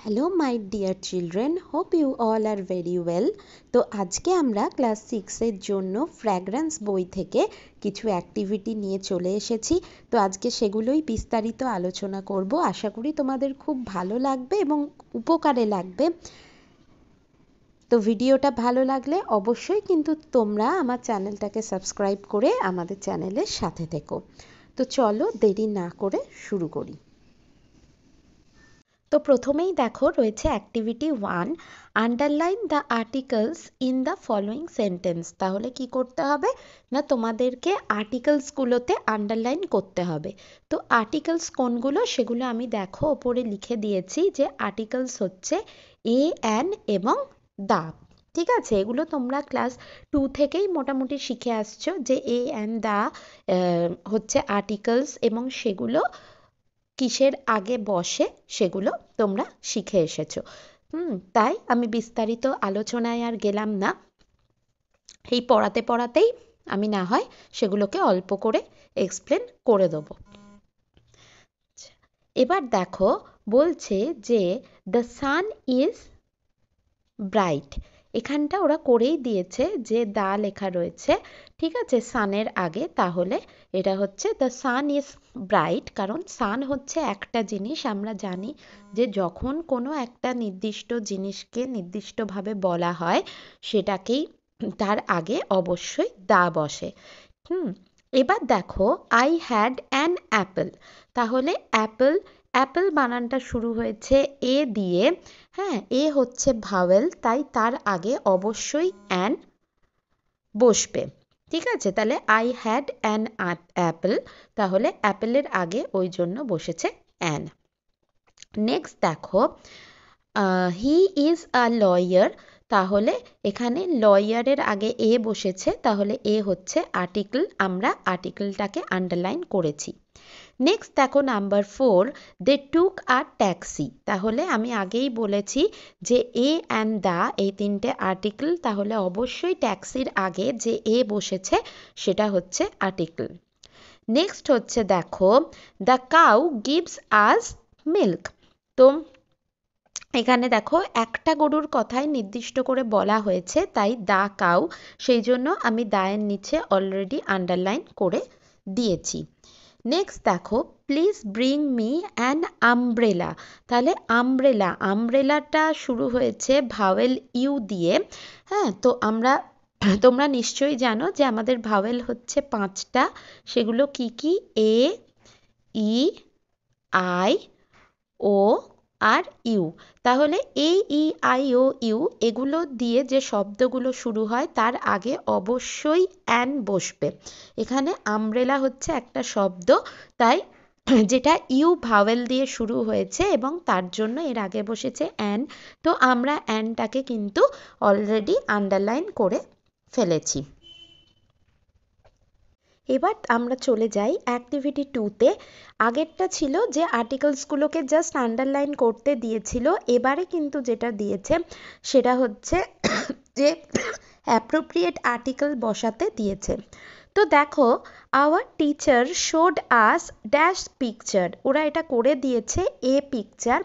Hello my dear children, hope you all are very well. তো আজকে আমরা class 6-এর জন্য ফ্র্যাগ্রেন্স বই থেকে কিছু অ্যাক্টিভিটি নিয়ে চলে এসেছি। তো আজকে সেগুলোই বিস্তারিত আলোচনা করব। আশা করি তোমাদের খুব ভালো লাগবে এবং উপকারে লাগবে। তো ভিডিওটা ভালো লাগলে অবশ্যই কিন্তু তোমরা আমার চ্যানেলটাকে সাবস্ক্রাইব করে আমাদের চ্যানেলের সাথে থেকো। তো চলো দেরি না করে শুরু করি। তো প্রথমেই দেখো রয়েছে activity 1, underline the articles in the following sentence. তাহলে কি করতে হবে না, তোমাদেরকে আর্টিকেলসগুলোতে আন্ডারলাইন করতে হবে। তো আর্টিকেলস কোনগুলো সেগুলো আমি দেখো ওপরে লিখে দিয়েছি, যে আর্টিকেলস হচ্ছে এ, অ্যান এবং দা। ঠিক আছে, এগুলো তোমরা ক্লাস 2 থেকেই মোটামুটি শিখে আসছো, যে এ, অ্যান, দা হচ্ছে আর্টিকেলস এবং সেগুলো কিসের আগে বসে সেগুলো তোমরা শিখে এসেছো। তাই আমি বিস্তারিত আলোচনায় আর গেলাম না। এই পড়াতে পড়াতেই আমি না হয় সেগুলোকে অল্প করে এক্সপ্লেন করে দেবো। এবার দেখো বলছে যে দ্য সান ইজ ব্রাইট। এখানটা ওরা করেই দিয়েছে যে দা লেখা রয়েছে, ঠিক আছে, সানের আগে। তাহলে এটা হচ্ছে দ্য সান ইজ ব্রাইট, কারণ সান হচ্ছে একটা জিনিস। আমরা জানি যে যখন কোনো একটা নির্দিষ্ট জিনিসকে নির্দিষ্টভাবে বলা হয় সেটাকেই তার আগে অবশ্যই দা বসে। এবার দেখো আই হ্যাড অ্যান অ্যাপেল। তাহলে অ্যাপেল, অ্যাপেল বানানটা শুরু হয়েছে এ দিয়ে। হ্যাঁ, এ হচ্ছে ভাওয়েল, তাই তার আগে অবশ্যই অ্যান বসবে। ঠিক আছে, তাহলে আই হ্যাড অ্যান অ্যাপেল, তাহলে অ্যাপেলের আগে ওই জন্য বসেছে অ্যান। নেক্সট দেখো হি ইজ আ লয়ার। তাহলে এখানে লয়ারের আগে এ বসেছে, তাহলে এ হচ্ছে আর্টিকেল, আমরা আর্টিকেলটাকে আন্ডারলাইন করেছি। নেক্সট দেখো number 4, they took a taxi. তাহলে আমি আগেই বলেছি যে এ অ্যান্ড দা এই তিনটে আর্টিকেল, তাহলে অবশ্যই ট্যাক্সির আগে যে এ বসেছে সেটা হচ্ছে আর্টিকেল। নেক্সট হচ্ছে দেখো the cow gives us milk. তো এখানে দেখো একটা গরুর কথাই নির্দিষ্ট করে বলা হয়েছে, তাই দা কাউ, সেই জন্য আমি দায়ের নিচে অলরেডি আন্ডারলাইন করে দিয়েছি। নেক্সট দেখো please bring me an umbrella. তাহলে আমব্রেলা, আমব্রেলাটা শুরু হয়েছে ভাওয়েল ইউ দিয়ে। হ্যাঁ, তো তোমরা নিশ্চয়ই জানো যে আমাদের ভাওয়েল হচ্ছে 5টা। সেগুলো কি কি? এ, ই, আই, ও আর ইউ। তাহলে এ, ই, আই, ও, ইউ এগুলো দিয়ে যে শব্দগুলো শুরু হয় তার আগে অবশ্যই অ্যান বসবে। এখানে আমব্রেলা হচ্ছে একটা শব্দ, তাই যেটা ইউ ভাওয়েল দিয়ে শুরু হয়েছে এবং তার জন্য এর আগে বসেছে অ্যান। তো আমরা অ্যানটাকে কিন্তু অলরেডি আন্ডারলাইন করে ফেলেছি। এবার আমরা চলে যাই অ্যাক্টিভিটি 2-তে। আগেরটা ছিল যে আর্টিকেলসগুলোকে জাস্ট আন্ডারলাইন করতে দিয়েছিল, এবারে কিন্তু যেটা দিয়েছে সেটা হচ্ছে যে অ্যাপ্রোপ্রিয়েট আর্টিকেল বসাতে দিয়েছে। তো দেখো our teacher showed us dash picture. ওরা এটা করে দিয়েছে এ পিকচার,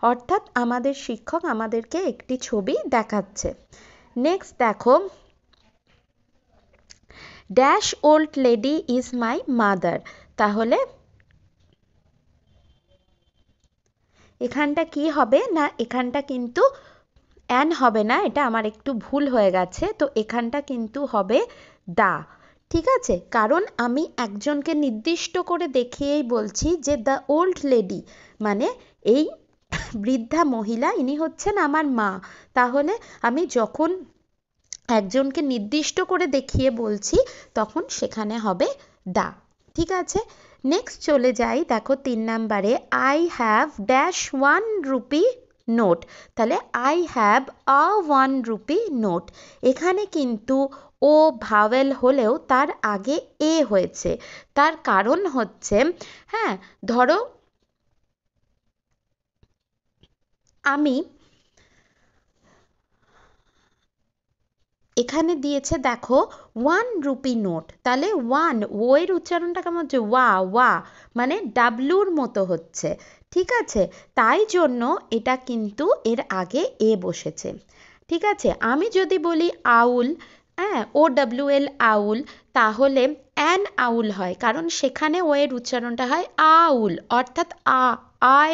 অর্থাৎ আমাদের শিক্ষক আমাদেরকে একটি ছবি দেখাচ্ছে। নেক্সট দেখো dash old lady is my mother. তাহলে এখানটা কি হবে না, এখানটা কিন্তু অ্যান হবে না, এটা আমার একটু ভুল হয়ে গেছে। তো এখানটা কিন্তু হবে দা। ঠিক আছে, কারণ আমি একজনকে নির্দিষ্ট করে দেখিয়েই বলছি যে দ্য ওল্ড লেডি, মানে এই বৃদ্ধা মহিলা, ইনি হচ্ছেন আমার মা। তাহলে আমি যখন একজনকে নির্দিষ্ট করে দেখিয়ে বলছি তখন সেখানে হবে দা। ঠিক আছে, নেক্সট চলে যাই দেখো 3 নাম্বারে I have dash 1 rupee note. তাহলে I have a 1 rupee note. এখানে কিন্তু ও ভাওয়েল হলেও তার আগে এ হয়েছে, তার কারণ হচ্ছে, হ্যাঁ ধরো আমি এখানে দিয়েছে দেখো 1 রুপি নোট, তাহলে 1 ও এর উচ্চারণটা কেমন হচ্ছে? ওয়া, ওয়া, মানে ডাব্লুর মতো হচ্ছে। ঠিক আছে, তাই জন্য এটা কিন্তু এর আগে এ বসেছে। ঠিক আছে, আমি যদি বলি আউল, হ্যাঁ, OWL আউল, তাহলে অ্যান আউল হয়, কারণ সেখানে ও এর উচ্চারণটা হয় আউল, অর্থাৎ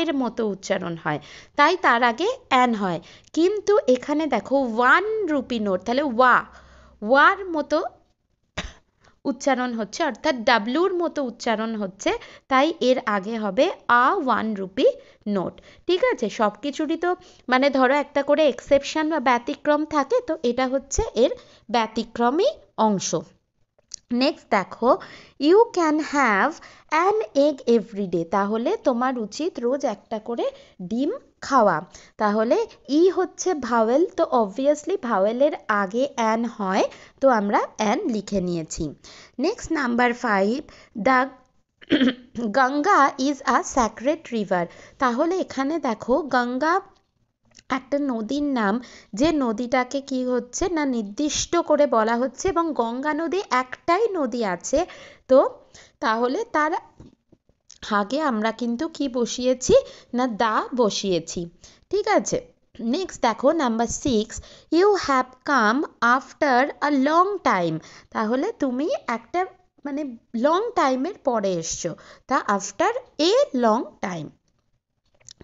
এর মতো উচ্চারণ হয়, তাই তার আগে অ্যান হয়। কিন্তু এখানে দেখো 1 রুপি নোট, তাহলে ওয়ার মতো উচ্চারণ হচ্ছে, অর্থাৎ ডাব্লুর মতো উচ্চারণ হচ্ছে, তাই এর আগে হবে 1 রুপি নোট। ঠিক আছে, সব কিছুরই তো মানে ধরো একটা করে এক্সেপশন বা ব্যতিক্রম থাকে, তো এটা হচ্ছে এর ব্যতিক্রমী অংশ। নেক্সট দেখো, you can have an egg everyday, তাহলে তোমার উচিত রোজ একটা করে ডিম খাওয়া। তাহলে ই হচ্ছে ভাওয়েল, তো অবভিয়াসলি ভাওয়েলের আগে অ্যান হয়, তো আমরা অ্যান লিখে নিয়েছি। Next number 5, the Ganga is a sacred river, তাহলে এখানে দেখো গঙ্গা একটা নদীর নাম, যে নদীটাকে কি হচ্ছে না নির্দিষ্ট করে বলা হচ্ছে, এবং গঙ্গা নদী একটাই নদী আছে, তো তাহলে তার আগে আমরা কিন্তু কি বসিয়েছি না দা বসিয়েছি। ঠিক আছে, নেক্সট দেখো number 6, you have come after a long time, তাহলে তুমি একটা মানে লং টাইমের পরে এসছো, তা আফটার এ লং টাইম।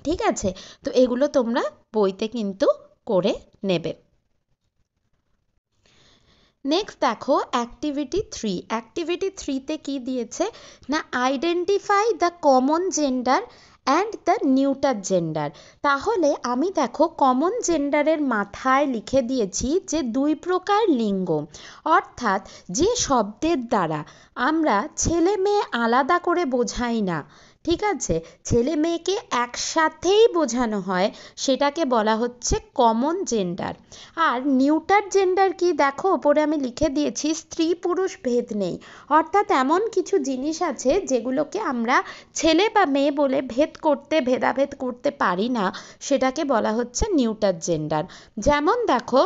ঠিক আছে, তো এগুলো তোমরা বইতে কিন্তু করে নেবে। নেক্সট দেখো অ্যাক্টিভিটি 3, অ্যাক্টিভিটি 3তে কি দিয়েছে না identify the common gender and the neuter gender, তাহলে আমি দেখো কমন জেন্ডারের মাথায় লিখে দিয়েছি যে 2 প্রকার লিঙ্গ, অর্থাৎ যে শব্দের দ্বারা আমরা ছেলে মেয়ে আলাদা করে বোঝাই না, ঠিক আছে, ছেলে মেয়েকে একসাথেই বোঝানো হয়, সেটাকে বলা হচ্ছে কমন জেন্ডার। আর নিউটার জেন্ডার কি দেখো ওপরে আমি লিখে দিয়েছি, স্ত্রী পুরুষ ভেদ নেই, অর্থাৎ এমন কিছু জিনিস আছে যেগুলোকে আমরা ছেলে বা মেয়ে বলে ভেদাভেদ করতে পারি না, সেটাকে বলা হচ্ছে নিউটার জেন্ডার। যেমন দেখো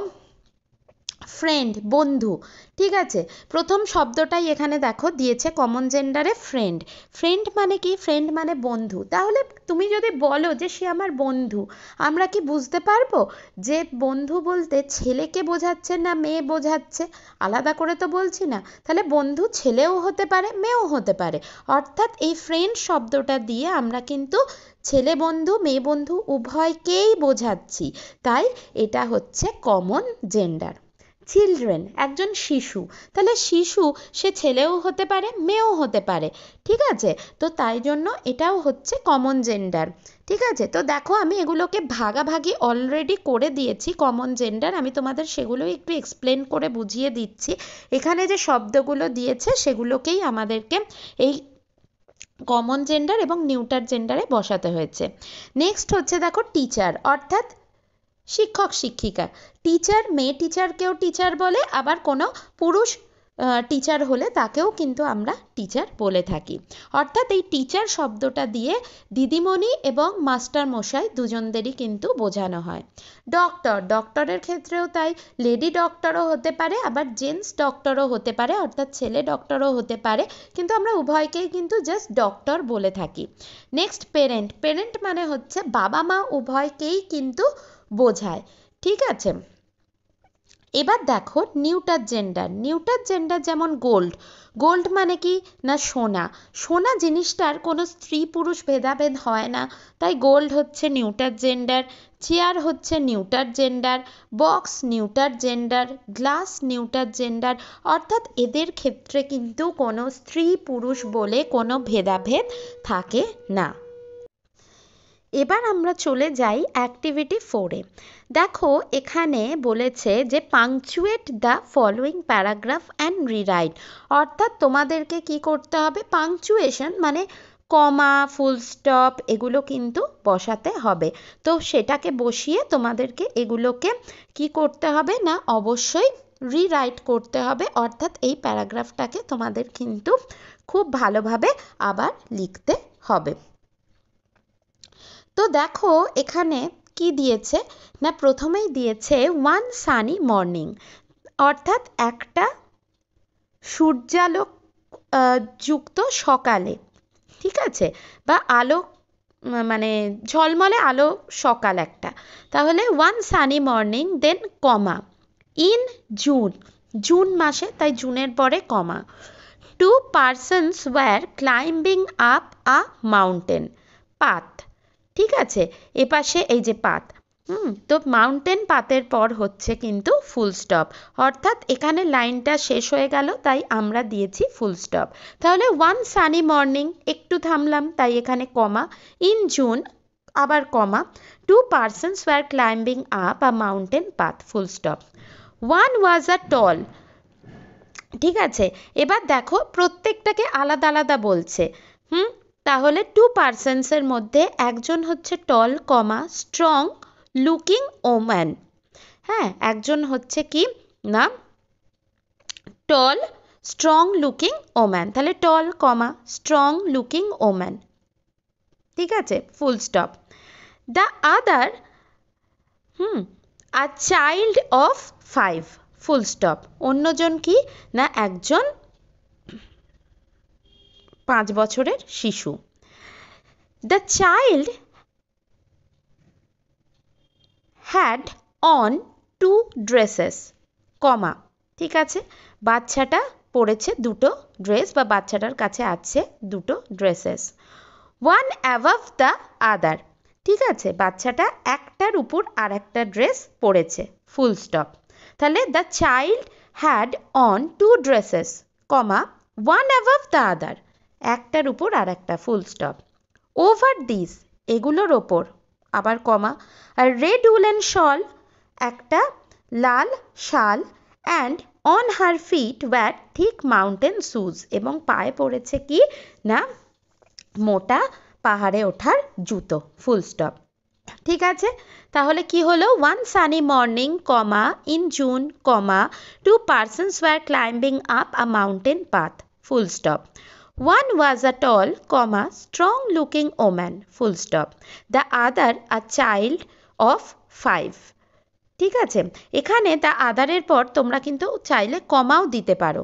ফ্রেন্ড, বন্ধু, ঠিক আছে, প্রথম শব্দটাই এখানে দেখো দিয়েছে কমন জেন্ডারে ফ্রেন্ড। ফ্রেন্ড মানে কি, ফ্রেন্ড মানে বন্ধু, তাহলে তুমি যদি বলো যে সে আমার বন্ধু, আমরা কি বুঝতে পারবো যে বন্ধু বলতে ছেলেকে বোঝাচ্ছে না মেয়ে বোঝাচ্ছে, আলাদা করে তো বলছি না, তাহলে বন্ধু ছেলেও হতে পারে মেয়েও হতে পারে, অর্থাৎ এই ফ্রেন্ড শব্দটা দিয়ে আমরা কিন্তু ছেলে বন্ধু মেয়ে বন্ধু উভয়কেই বোঝাচ্ছি, তাই এটা হচ্ছে কমন জেন্ডার। চিলড্রেন, একজন শিশু, তাহলে শিশু সে ছেলেও হতে পারে মেয়েও হতে পারে, ঠিক আছে, তো তাই জন্য এটাও হচ্ছে কমন জেন্ডার। ঠিক আছে, তো দেখো আমি এগুলোকে ভাগাভাগি অলরেডি করে দিয়েছি কমন জেন্ডার, আমি তোমাদের সেগুলো একটু এক্সপ্লেন করে বুঝিয়ে দিচ্ছি। এখানে যে শব্দগুলো দিয়েছে সেগুলোকেই আমাদেরকে এই কমন জেন্ডার এবং নিউটার জেন্ডারে বসাতে হয়েছে। নেক্সট হচ্ছে দেখো টিচার, অর্থাৎ শিক্ষক শিক্ষিকা, টিচার মেয়ে টিচারকেও টিচার বলে, আবার কোনো পুরুষ টিচার হলে তাকেও কিন্তু আমরা টিচার বলে থাকি, অর্থাৎ এই টিচার শব্দটা দিয়ে দিদিমণি এবং মাস্টার মশাই দুজনদেরই কিন্তু বোঝানো হয়। ডক্টর, ডক্টরের ক্ষেত্রেও তাই, লেডি ডক্টরও হতে পারে আবার জেন্টস ডক্টরও হতে পারে, অর্থাৎ ছেলে ডক্টরও হতে পারে, কিন্তু আমরা উভয়কেই কিন্তু জাস্ট ডক্টর বলে থাকি। নেক্সট পেরেন্ট, পেরেন্ট মানে হচ্ছে বাবা মা উভয়কেই কিন্তু বোঝায়। ঠিক আছে, এবার দেখো নিউটার জেন্ডার, নিউটার জেন্ডার যেমন গোল্ড, গোল্ড মানে কি না সোনা, সোনা জিনিসটার কোনো স্ত্রী পুরুষ ভেদাভেদ হয় না, তাই গোল্ড হচ্ছে নিউটার জেন্ডার। চেয়ার হচ্ছে neuter gender, box neuter gender, glass neuter gender, অর্থাৎ এদের ক্ষেত্রে কিন্তু কোনো স্ত্রী পুরুষ বলে কোনো ভেদাভেদ থাকে না। এবার আমরা চলে যাই অ্যাক্টিভিটি 4-এ। দেখো এখানে বলেছে যে punctuate the following paragraph and rewrite, অর্থাৎ তোমাদেরকে কি করতে হবে, পাংচুয়েশন মানে কমা ফুল স্টপ এগুলো কিন্তু বসাতে হবে, তো সেটাকে বসিয়ে তোমাদেরকে এগুলোকে কি করতে হবে না অবশ্যই রিরাইট করতে হবে, অর্থাৎ এই প্যারাগ্রাফটাকে তোমাদের কিন্তু খুব ভালোভাবে আবার লিখতে হবে। তো দেখো এখানে কি দিয়েছে না প্রথমেই দিয়েছে ওয়ান সানি মর্নিং, অর্থাৎ একটা সূর্যালোক যুক্ত সকালে, ঠিক আছে, বা আলোক মানে ঝলমলে আলো সকাল একটা। তাহলে ওয়ান সানি মর্নিং দেন কমা ইন জুন, জুন মাসে, তাই জুনের পরে comma, two persons were climbing up a mountain path. ঠিক আছে, এপাশে এই যে পাথ, তো মাউন্টেন পাথের পর হচ্ছে কিন্তু ফুল স্টপ, অর্থাৎ এখানে লাইনটা শেষ হয়ে গেল, তাই আমরা দিয়েছি ফুল স্টপ। তাহলে ওয়ান সানি মর্নিং, একটু থামলাম তাই এখানে কমা, ইন জুন আবার comma, two persons were climbing up a mountain path full stop, one was a tall. ঠিক আছে, এবার দেখো প্রত্যেকটাকে আলাদা আলাদা বলছে। তাহলে টু পার্সনসের মধ্যে একজন হচ্ছে টল কমা স্ট্রং লুকিং ওম্যান। হ্যাঁ, একজন হচ্ছে কি না টল স্ট্রং লুকিং ওম্যান, তাহলে tall comma strong looking woman. ঠিক আছে, full stop. The other a child of 5 full stop. অন্যজন কি না একজন 5 বছরের শিশু। The child had on 2 dresses comma. ঠিক আছে, বাচ্চাটা পরেছে দুটো ড্রেস, বা বাচ্চাটার কাছে আছে দুটো dresses. One above the other. ঠিক আছে, বাচ্চাটা একটার উপর আর একটা ড্রেস পরেছে ফুল স্টপ। তাহলে the child had on 2 dresses comma one above the other, একটার উপর আর একটা ফুল স্টপ। ওভার দিস, এগুলোর ওপর আবার কমা, আর রেড উলেন শল, একটা লাল শাল, and on her feet wear thick mountain shoes, এবং পায়ে পড়েছে কি না মোটা পাহাড়ে ওঠার জুতো ফুল স্টপ। ঠিক আছে, তাহলে কি হলো, one sunny morning comma in June comma two persons were climbing up a mountain path full stop, one was a tall comma strong looking woman full stop, the other a child of 5। ঠিক আছে, এখানে the আদারের পর তোমরা কিন্তু চাইলে কমাও দিতে পারো।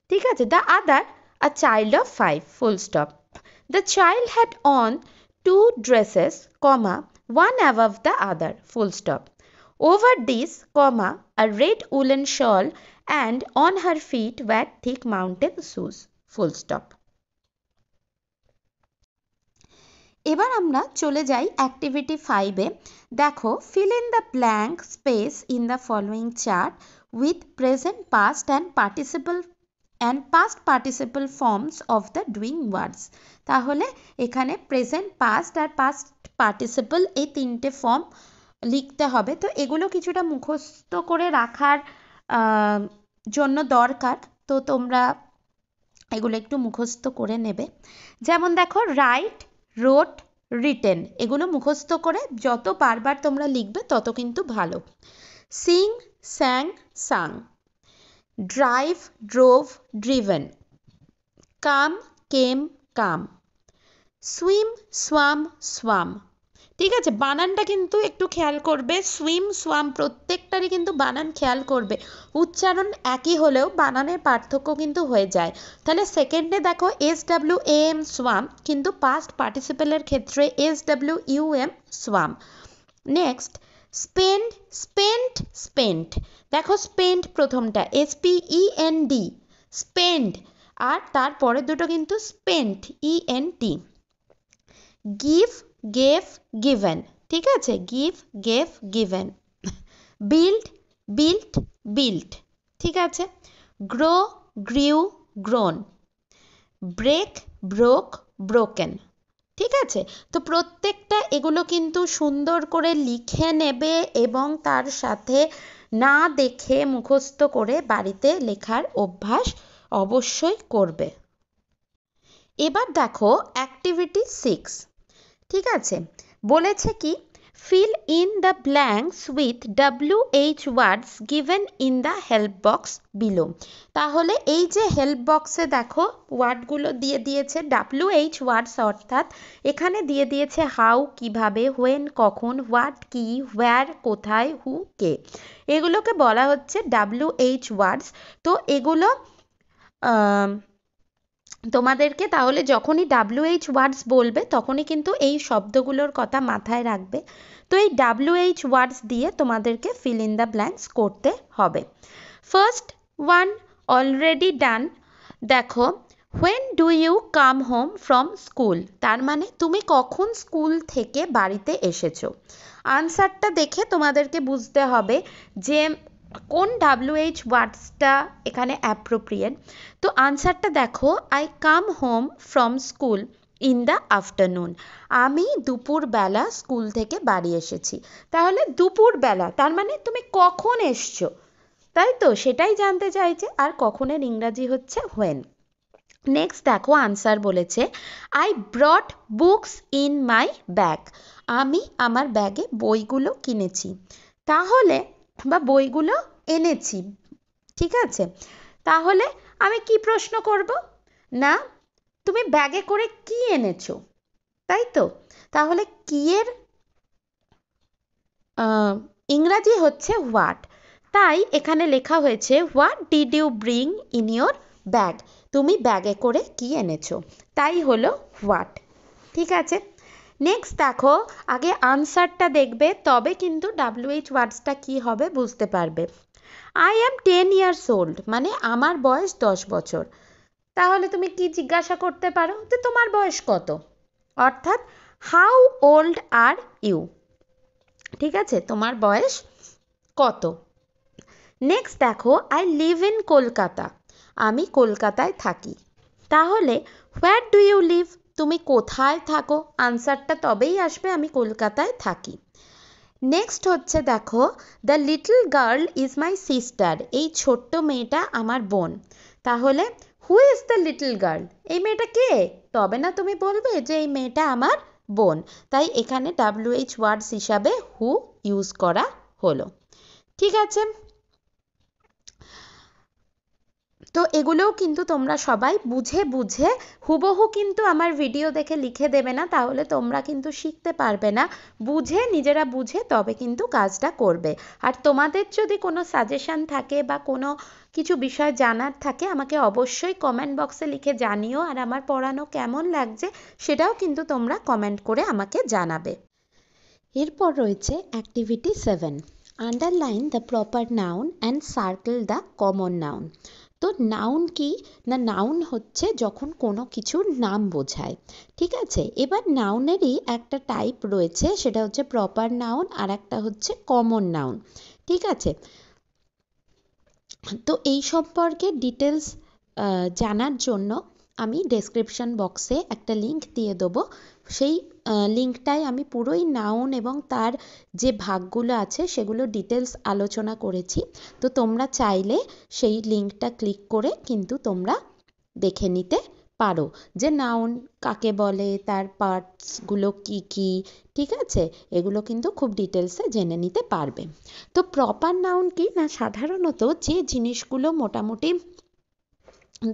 ঠিক আছে, the other a child of 5 full stop, the child had on 2 dresses comma one above the other full stop, over this comma a red woolen shawl, and on her feet were thick mountain shoes full stop। এবার আমরা চলে যাই activity 5-এ। দেখো, fill in the blank space in the following chart with present past and past participle forms of the doing words। তাহলে এখানে present past আর past participle এই তিনটে form লিখতে হবে। তো এগুলো কিছুটা মুখস্থ করে রাখার জন্য দরকার, তো তোমরা এগুলো একটু মুখস্থ করে নেবে। যেমন দেখো, রাইট, রোট, রিটেন, এগুলো মুখস্থ করে যত বারবার তোমরা লিখবে তত কিন্তু ভালো। সিং, স্যাং, সাং, ড্রাইভ, ড্রোভ, ড্রিভেন, কাম, কেম, কাম, সুইম, সোয়াম, সোয়াম। ঠিক আছে, বানানটা কিন্তু একটু খেয়াল করবে, সুইম, সোয়াম প্রত্যেকটারই কিন্তু বানান খেয়াল করবে, উচ্চারণ একই হলেও বানানের পার্থক্য কিন্তু হয়ে যায়। তাহলে সেকেন্ডে দেখো SWAM সোয়াম, কিন্তু পাস্ট পার্টিসিপেলের ক্ষেত্রে SWUM swum. Next, spend, spent, spent. দেখো, স্পেন্ট প্রথমটা SPEND স্পেন্ড, আর তারপরে দুটো কিন্তু spent ENT। Give, gave, given. ঠিক আছে, give, gave, given. Build, built, built. ঠিক আছে, grow, grew, grown. Break, broke, broken. ঠিক আছে, তো প্রত্যেকটা এগুলো কিন্তু সুন্দর করে লিখে নেবে এবং তার সাথে না দেখে মুখস্থ করে বাড়িতে লেখার অভ্যাস অবশ্যই করবে। এবার দেখো অ্যাক্টিভিটি 6। ঠিক আছে, বলেছে কি, fill in the blanks with WH words given in the help box below। তাহলে এই যে হেল্প বক্সে দেখো ওয়ার্ডগুলো দিয়ে দিয়েছে WH ওয়ার্ডস, অর্থাৎ এখানে দিয়ে দিয়েছে হাউ কিভাবে, হোয়েন কখন, হোয়াট কি, হোয়ার কোথায়, হু কে, এগুলোকে বলা হচ্ছে WH ওয়ার্ডস। তো এগুলো তোমাদেরকে তাহলে যখনই WH ওয়ার্ডস বলবে তখনই কিন্তু এই শব্দগুলোর কথা মাথায় রাখবে। তো এই WH ওয়ার্ডস দিয়ে তোমাদেরকে ফিল ইন দ্য ব্ল্যাঙ্কস করতে হবে। First one already done. দেখো, when do you come home from school, তার মানে তুমি কখন স্কুল থেকে বাড়িতে এসেছো। আনসারটা দেখে তোমাদেরকে বুঝতে হবে যে কোন WH ওয়ার্ডসটা এখানে অ্যাপ্রোপ্রিয়েট। তো আনসারটা দেখো, I come home from school in the afternoon, আমি দুপুরবেলা স্কুল থেকে বাড়ি এসেছি। তাহলে দুপুরবেলা তার মানে তুমি কখন এসছো, তাই তো, সেটাই জানতে চাইছে। আর কখনের ইংরাজি হচ্ছে হোয়েন। নেক্সট দেখো আনসার বলেছে, I brought books in my bag, আমি আমার ব্যাগে বইগুলো কিনেছি। তাহলে বা বইগুলো এনেছি, ঠিক আছে। তাহলে আমি কি প্রশ্ন করব, না তুমি ব্যাগে করে কি এনেছো, তাই তো। তাহলে কি এর ইংরাজি হচ্ছে হোয়াট, তাই এখানে লেখা হয়েছে what did you bring in your bag, তুমি ব্যাগে করে কি এনেছো, তাই হলো হোয়াট। ঠিক আছে। নেক্সট দেখো, আগে আনসারটা দেখবে তবে কিন্তু WH ওয়ার্ডসটা কি হবে বুঝতে পারবে। আই অ্যাম 10 ইয়ার্স ওল্ড, মানে আমার বয়স 10 বছর। তাহলে তুমি কি জিজ্ঞাসা করতে পারো যে তোমার বয়স কত, অর্থাৎ হাউ ওল্ড আর ইউ, ঠিক আছে, তোমার বয়স কত। নেক্সট দেখো, আই লিভ ইন কলকাতা, আমি কলকাতায় থাকি। তাহলে হোয়ার ডু ইউ লিভ, তুমি কোথায় থাকো, আনসারটা তবেই আসবে আমি কলকাতায় থাকি। নেক্সট হচ্ছে দেখো, the little girl is my sister, এই ছোট্ট মেয়েটা আমার বোন। তাহলে who is the little girl, এই মেয়েটা কে, তবে না তুমি বলবে যে এই মেয়েটা আমার বোন। তাই এখানে WH ওয়ার্ডস হিসাবে হু ইউজ করা হলো। ঠিক আছে। তো এগুলোও কিন্তু তোমরা সবাই বুঝে বুঝে, হুবহু কিন্তু আমার ভিডিও দেখে লিখে দেবে না, তাহলে তোমরা কিন্তু শিখতে পারবে না। বুঝে, নিজেরা বুঝে তবে কিন্তু কাজটা করবে। আর তোমাদের যদি কোনো সাজেশন থাকে বা কোনো কিছু বিষয় জানার থাকে আমাকে অবশ্যই কমেন্ট বক্সে লিখে জানিও। আর আমার পড়ানো কেমন লাগছে সেটাও কিন্তু তোমরা কমেন্ট করে আমাকে জানাবে। এরপর রয়েছে activity 7, underline the proper noun and circle the common noun. তো নাউন কি না, নাউন হচ্ছে যখন কোনো কিছুর নাম বোঝায়, ঠিক আছে। এবার নাউনেরই একটা টাইপ রয়েছে, সেটা হচ্ছে প্রপার নাউন আর একটা হচ্ছে কমন নাউন, ঠিক আছে। তো এই সম্পর্কে ডিটেলস জানার জন্য আমি ডেসক্রিপশন বক্সে একটা লিঙ্ক দিয়ে দেবো। সেই লিঙ্কটায় আমি পুরোই নাউন এবং তার যে ভাগগুলো আছে সেগুলো ডিটেলস আলোচনা করেছি। তো তোমরা চাইলে সেই লিঙ্কটা ক্লিক করে কিন্তু তোমরা দেখে নিতে পারো যে নাউন কাকে বলে, তার পার্টসগুলো কি কি, ঠিক আছে, এগুলো কিন্তু খুব ডিটেলসে জেনে নিতে পারবে। তো প্রপার নাউন কি না, সাধারণত যে জিনিসগুলো মোটামুটি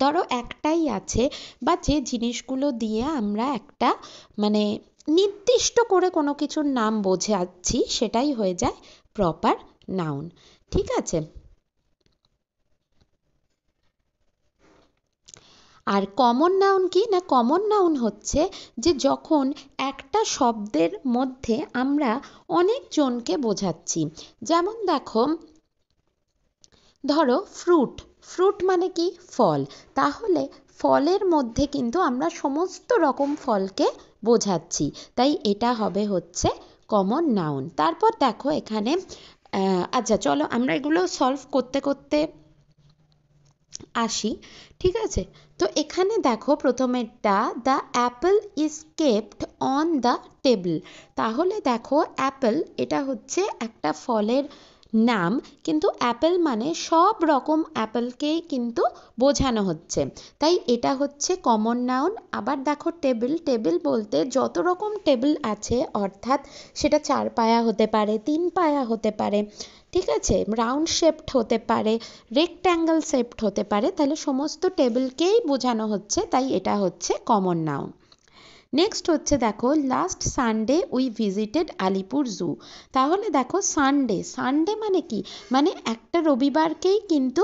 ধরো একটাই আছে বা যে জিনিসগুলো দিয়ে আমরা একটা মানে নির্দিষ্ট করে কোনো কিছুর নাম বোঝাচ্ছি সেটাই হয়ে যায় প্রপার নাউন, ঠিক আছে। আর কমন নাউন কি না, কমন নাউন হচ্ছে যে যখন একটা শব্দের মধ্যে আমরা অনেকজনকে বোঝাচ্ছি। যেমন দেখো, ধরো ফ্রুট, ফ্রুট মানে কি, ফল। তাহলে ফলের মধ্যে কিন্তু আমরা সমস্ত রকম ফলকে বোঝাচ্ছি, তাই এটা হবে হচ্ছে কমন নাউন। তারপর দেখো এখানে আচ্ছা চলো আমরা এগুলো সলভ করতে করতে আসি, ঠিক আছে। তো এখানে দেখো প্রথমেরটা, the apple is kept on the table. তাহলে দেখো অ্যাপল এটা হচ্ছে একটা ফলের নাম, কিন্তু অ্যাপেল মানে সব রকম অ্যাপেলকেই কিন্তু বোঝানো হচ্ছে, তাই এটা হচ্ছে কমন নাউন। আবার দেখো টেবিল, টেবিল বলতে যত রকম টেবিল আছে, অর্থাৎ সেটা 4 পায়া হতে পারে, 3 পায়া হতে পারে, ঠিক আছে, রাউন্ড শেপড হতে পারে, রেক্ট্যাঙ্গেল শেপড হতে পারে, তাহলে সমস্ত টেবিলকেই বোঝানো হচ্ছে, তাই এটা হচ্ছে কমন নাউন। নেক্সট হচ্ছে দেখো, last Sunday we visited Alipur zoo. তাহলে দেখো সানডে, সানডে মানে কি, মানে একটা রবিবারকেই কিন্তু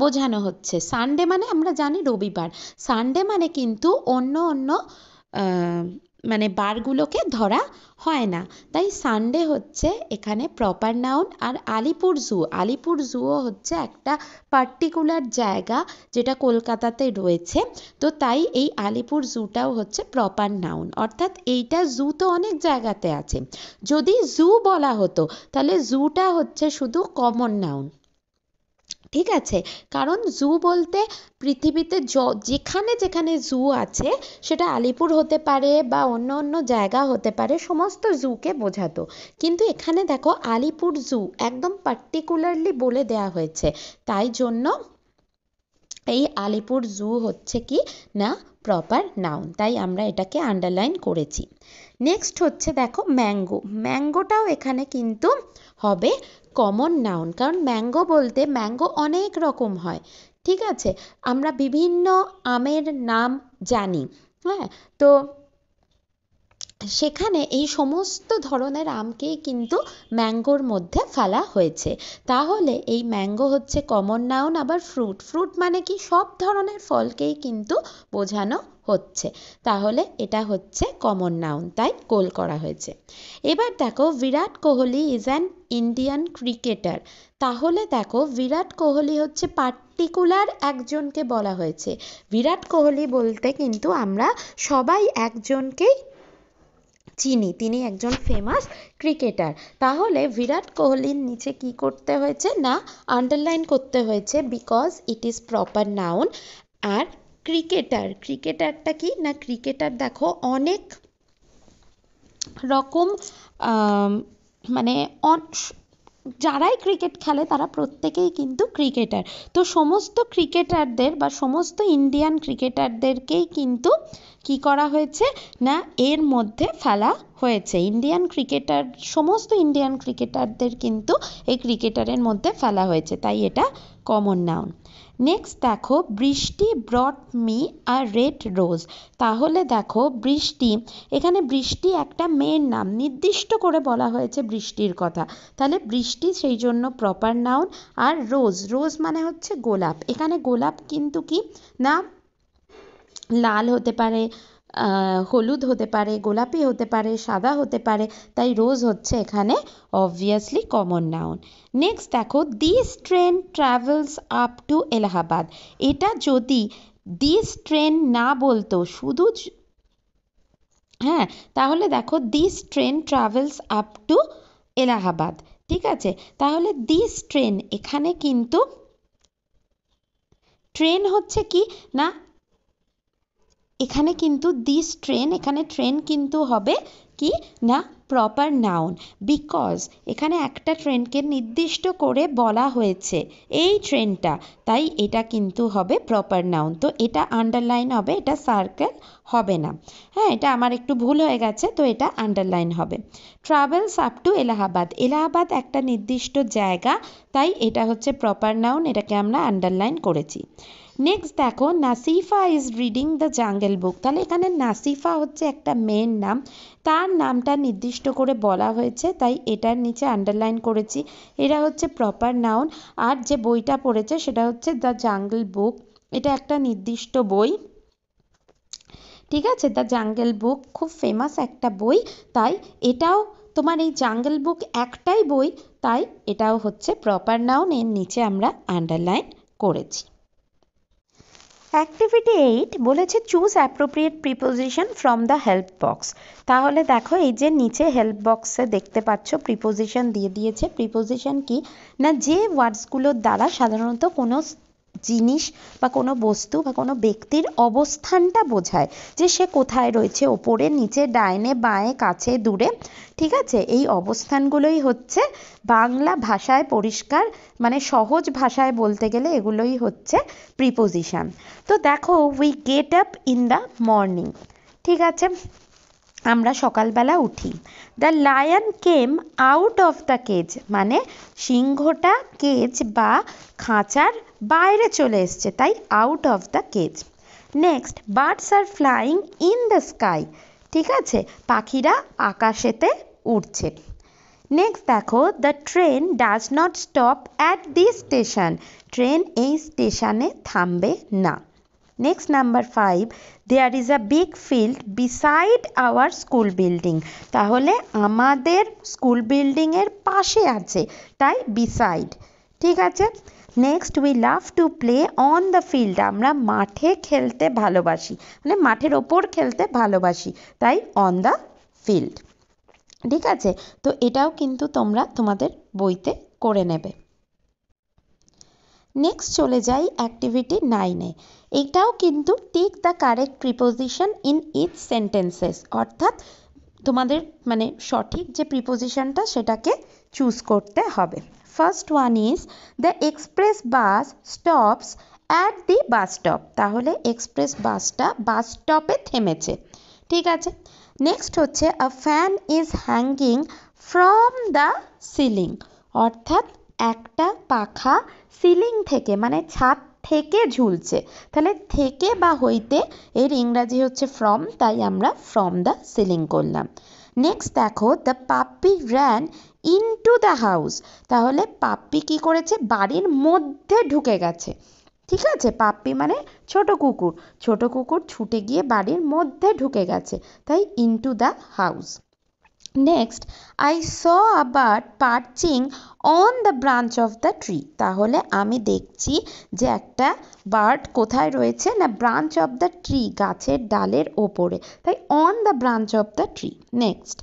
বোঝানো হচ্ছে। সানডে মানে আমরা জানি রবিবার, সানডে মানে কিন্তু অন্য অন্য মানে বারগুলোকে ধরা হয় না, তাই সানডে হচ্ছে এখানে প্রপার নাউন। আর আলিপুর জুও হচ্ছে একটা পার্টিকুলার জায়গা যেটা কলকাতাতে রয়েছে, তো তাই এই আলিপুর জুটাও হচ্ছে প্রপার নাউন। অর্থাৎ এইটা জু তো অনেক জায়গাতে আছে, যদি জু বলা হতো তাহলে জুটা হচ্ছে শুধু কমন নাউন, ঠিক আছে? কারণ জু বলতে পৃথিবীতে যেখানে যেখানে জু আছে সেটা আলিপুর হতে পারে বা অন্য অন্য জায়গা হতে পারে, সমস্ত জুকে বোঝাতো। কিন্তু এখানে দেখো আলিপুর জু একদম পার্টিকুলারলি বলে দেয়া হয়েছে, তাই জন্য এই আলিপুর জু হচ্ছে কি না প্রপার নাউন, তাই আমরা এটাকে আন্ডারলাইন করেছি। নেক্সট হচ্ছে দেখো ম্যাঙ্গোটাও এখানে কিন্তু হবে কমন নাউন, কারণ ম্যাঙ্গো অনেক রকম হয়, ঠিক আছে? আমরা বিভিন্ন আমের নাম জানি, হ্যাঁ, তো সেখানে এই সমস্ত ধরনের আমকেই কিন্তু ম্যাঙ্গোর মধ্যে ফেলা হয়েছে। তাহলে এই ম্যাঙ্গো হচ্ছে কমন নাউন। আবার ফ্রুট মানে কি, সব ধরনের ফলকেই কিন্তু বোঝানো হচ্ছে, তাহলে এটা হচ্ছে কমন নাউন, তাই গোল করা হয়েছে। এবার দেখো Virat Kohli is an Indian cricketer, তাহলে দেখো বিরাট কোহলি হচ্ছে পার্টিকুলার একজনকে বলা হয়েছে। বিরাট কোহলি বলতে কিন্তু আমরা সবাই একজনকেই চিনি, তিনি একজন ফেমাস ক্রিকেটার। তাহলে বিরাট কোহলির নিচে কি করতে হয়েছে না আন্ডারলাইন করতে হয়েছে, because it is proper noun. আর ক্রিকেটারটা কি না, ক্রিকেটার দেখো অনেক রকম মানে যারাই ক্রিকেট খেলে তারা প্রত্যেকেই কিন্তু ক্রিকেটার, তো সমস্ত ক্রিকেটারদের বা সমস্ত ইন্ডিয়ান ক্রিকেটারদেরকেই কিন্তু কি করা হয়েছে না এর মধ্যে ফেলা হয়েছে। সমস্ত ইন্ডিয়ান ক্রিকেটারদের কিন্তু এই ক্রিকেটারের মধ্যে ফেলা হয়েছে, তাই এটা কমন নাউন। নেক্সট দেখো বৃষ্টি ব্রট মি আ রেড রোজ, তাহলে দেখো এখানে বৃষ্টি একটা মেয়ের নাম, নির্দিষ্ট করে বলা হয়েছে বৃষ্টির কথা, তাহলে বৃষ্টি সেই জন্য প্রপার নাউন। আর রোজ মানে হচ্ছে গোলাপ, এখানে গোলাপ কিন্তু কি না লাল হতে পারে, হলুদ হতে পারে, গোলাপি হতে পারে, সাদা হতে পারে, তাই রোজ হচ্ছে এখানে অবভিয়াসলি কমন নাউন। নেক্সট দেখো this train travels up to Allahabad, এটা যদি দিস ট্রেন না বলতো শুধু হ্যাঁ, তাহলে দেখো this train travels up to Allahabad, ঠিক আছে? তাহলে দিস ট্রেন এখানে কিন্তু ট্রেন হচ্ছে কি না, এখানে কিন্তু দিস ট্রেন, এখানে ট্রেন কিন্তু হবে কি না প্রপার নাউন, বিকজ এখানে একটা ট্রেনকে নির্দিষ্ট করে বলা হয়েছে এই ট্রেনটা, তাই এটা কিন্তু হবে প্রপার নাউন। তো এটা আন্ডারলাইন হবে, এটা সার্কেল হবে না, হ্যাঁ, এটা আমার একটু ভুল হয়ে গেছে, তো এটা আন্ডারলাইন হবে। ট্রাভেলস আপ টু এলাহাবাদ একটা নির্দিষ্ট জায়গা, তাই এটা হচ্ছে প্রপার নাউন, এটাকে আমরা আন্ডারলাইন করেছি। নেক্সট দেখো Nasifa is reading the jungle বুক, তাহলে এখানে নাসিফা হচ্ছে একটা মেয়ের নাম, তার নামটা নির্দিষ্ট করে বলা হয়েছে, তাই এটার নিচে আন্ডারলাইন করেছি, এটা হচ্ছে প্রপার নাউন। আর যে বইটা পড়েছে সেটা হচ্ছে দ্য জাঙ্গল বুক, এটা একটা নির্দিষ্ট বই, ঠিক আছে? দ্য জাঙ্গল বুক খুব ফেমাস একটা বই, তাই এটাও তোমার এই জাঙ্গল বুক একটাই বই, তাই এটাও হচ্ছে প্রপার নাউন, এর নিচে আমরা আন্ডারলাইন করেছি। অ্যাক্টিভিটি 8 বলেছে choose appropriate preposition from the help box, তাহলে দেখো এই যে নিচে হেল্প বক্সে দেখতে পাচ্ছ প্রিপোজিশন দিয়ে দিয়েছে। প্রিপোজিশন কি না, যে ওয়ার্ডসগুলোর দ্বারা সাধারণত কোনো জিনিস বা কোনো বস্তু বা কোনো ব্যক্তির অবস্থানটা বোঝায়, যে সে কোথায় রয়েছে, ওপরে নিচে ডাইনে বাঁয়ে কাছে দূরে, ঠিক আছে? এই অবস্থানগুলোই হচ্ছে বাংলা ভাষায় পরিষ্কার মানে সহজ ভাষায় বলতে গেলে এগুলোই হচ্ছে প্রিপোজিশন। তো দেখো we get up in the morning, ঠিক আছে, আমরা সকালবেলা উঠি। The lion came out of the cage, মানে সিংহটা কেজ বা খাঁচার বাইরে চলে এসছে, তাই out of the cage. Next birds are flying in the sky, ঠিক আছে, পাখিরা আকাশেতে উড়ছে। নেক্সট দেখো, the train does not stop at the station. Train এই স্টেশনে থামবে না। Next number 5, there is a big field beside our school building. তাহলে আমাদের স্কুল বিল্ডিংয়ের পাশে আছে, তাই বিসাইড। ঠিক আছে। Next, we love to play on the field. আমরা মাঠে খেলতে ভালোবাসি, মানে মাঠের ওপর খেলতে ভালোবাসি, তাই অন দ্য ফিল্ড। ঠিক আছে, তো এটাও কিন্তু তোমরা তোমাদের বইতে করে নেবে। নেক্সট চলে যাই অ্যাক্টিভিটি 9-এ। এটাও কিন্তু take the correct preposition in each sentences, অর্থাৎ তোমাদের মানে সঠিক যে প্রিপোজিশনটা সেটাকে চুজ করতে হবে। First one is the express bus stops at the bus stop. তাহলে এক্সপ্রেস বাসটা বাস স্টপে থেমেছে। ঠিক আছে। নেক্সট হচ্ছে a fan is hanging from the ceiling, অর্থাৎ একটা পাখা সিলিং থেকে মানে ছাদ থেকে ঝুলছে। তাহলে থেকে বা হইতে এর ইংরাজি হচ্ছে ফ্রম, তাই আমরা ফ্রম দ্য সিলিং করলাম। নেক্সট দেখো, the puppy ran into the house. তাহলে পাপ্পি কি করেছে, বাড়ির মধ্যে ঢুকে গেছে। ঠিক আছে, পাপ্পি মানে ছোট কুকুর, ছোট কুকুর ছুটে গিয়ে বাড়ির মধ্যে ঢুকে গেছে, তাই into the house. Next, I saw a bird perching on the branch of the tree. তাহলে আমি দেখছি যে একটা বার্ড কোথায় রয়েছে না, ব্রাঞ্চ অফ দ্য ট্রি, গাছের ডালের ওপরে, তাই on the branch of the tree. Next,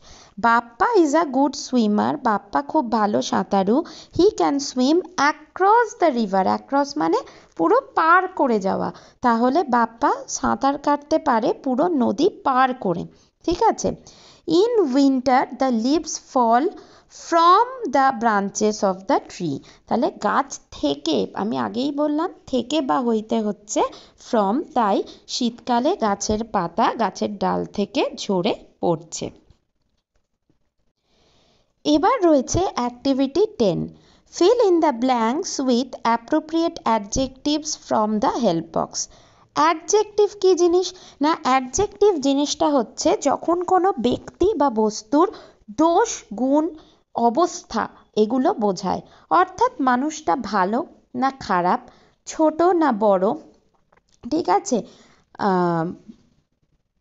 Bappa is a good swimmer. Bappa খুব ভালো সাঁতারু। He can swim across the river. Across মানে পুরো পার করে যাওয়া, তাহলে বাপ্পা সাঁতার কাটতে পারে পুরো নদী পার করে। ঠিক আছে। In winter the leaves fall from the branches of the tree. তাহলে গাছ থেকে, আমি আগেই বললাম থেকে বা হইতে হচ্ছে ফ্রম, তাই শীতকালে গাছের পাতা গাছের ডাল থেকে ঝরে পড়ছে। এবার রয়েছে activity 10, fill in the blanks with appropriate adjectives from the help box. Adjective কী জিনিস না, অ্যাডজেক্টিভ জিনিসটা হচ্ছে যখন কোনো ব্যক্তি বা বস্তুর দোষ, গুণ, অবস্থা এগুলো বোঝায়, অর্থাৎ মানুষটা ভালো না খারাপ, ছোট না বড়, ঠিক আছে,